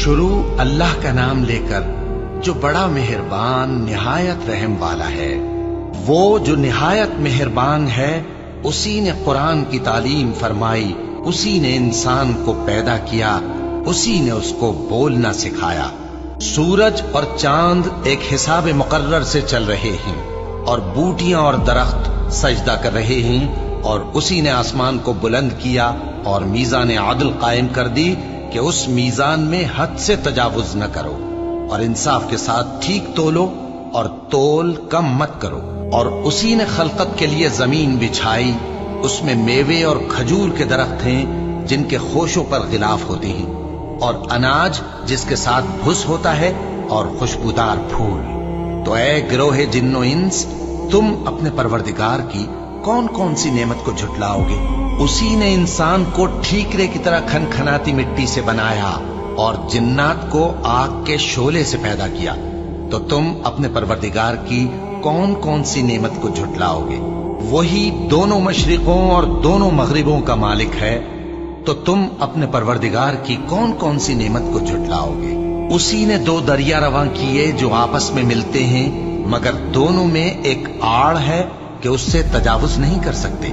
شروع اللہ کا نام لے کر جو بڑا مہربان نہایت رحم والا ہے۔ وہ جو نہایت مہربان ہے، اسی نے قرآن کی تعلیم فرمائی، اسی نے انسان کو پیدا کیا، اسی نے اس کو بولنا سکھایا۔ سورج اور چاند ایک حساب مقرر سے چل رہے ہیں، اور بوٹیاں اور درخت سجدہ کر رہے ہیں، اور اسی نے آسمان کو بلند کیا اور میزان عدل قائم کر دی کہ اس میزان میں حد سے تجاوز نہ کرو، اور انصاف کے ساتھ ٹھیک تولو اور تول کم مت کرو۔ اور اسی نے خلقت کے لیے زمین بچھائی، اس میں میوے اور کھجور کے درخت ہیں جن کے خوشوں پر غلاف ہوتے ہیں، اور اناج جس کے ساتھ بھس ہوتا ہے، اور خوشبودار پھول۔ تو اے گروہ جن و انس، تم اپنے پروردگار کی کون کون سی نعمت کو جھٹلاؤ گے؟ اسی نے انسان کو ٹھیکرے کی طرح کھنکھناتی مٹی سے بنایا، اور جنات کو آگ کے شعلے سے پیدا کیا۔ تو تم اپنے پروردگار کی کون کون سی نعمت کو جھٹلاؤ گے؟ وہی دونوں مشرقوں اور دونوں مغربوں کا مالک ہے، تو تم اپنے پروردگار کی کون کون سی نعمت کو جھٹلاؤ گے؟ اسی نے دو دریا رواں کیے جو آپس میں ملتے ہیں، مگر دونوں میں ایک آڑ ہے کہ اس سے تجاوز نہیں کر سکتے۔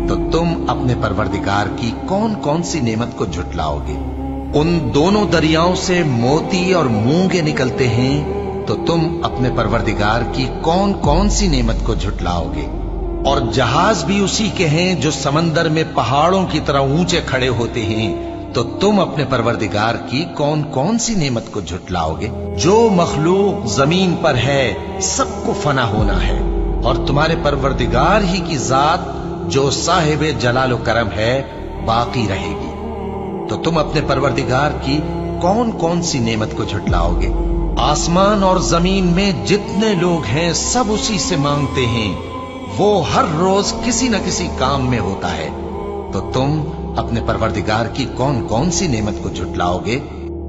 تو تم اپنے پروردگار کی کون کون سی نعمت کو جھٹلاؤ گے؟ ان دونوں دریاؤں سے موتی اور مونگے نکلتے ہیں، تو تم اپنے پروردگار کی کون کون سی نعمت کو جھٹلاؤ گے؟ اور جہاز بھی اسی کے ہیں جو سمندر میں پہاڑوں کی طرح اونچے کھڑے ہوتے ہیں، تو تم اپنے پروردگار کی کون کون سی نعمت کو جھٹلاؤ گے؟ جو مخلوق زمین پر ہے سب کو فنا ہونا ہے، اور تمہارے پروردگار ہی کی ذات جو صاحب جلال و کرم ہے باقی رہے گی۔ تو تم اپنے پروردگار کی کون کون سی نعمت کو جھٹلاؤ گے؟ آسمان اور زمین میں جتنے لوگ ہیں سب اسی سے مانگتے ہیں، وہ ہر روز کسی نہ کسی کام میں ہوتا ہے۔ تو تم اپنے پروردگار کی کون کون سی نعمت کو جھٹلاؤ گے؟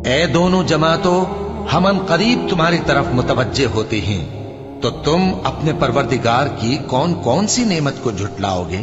اے دونوں جماعتوں، ہم ان قریب تمہاری طرف متوجہ ہوتے ہیں، تو تم اپنے پروردگار کی کون کون سی نعمت کو جھٹلاؤ گے؟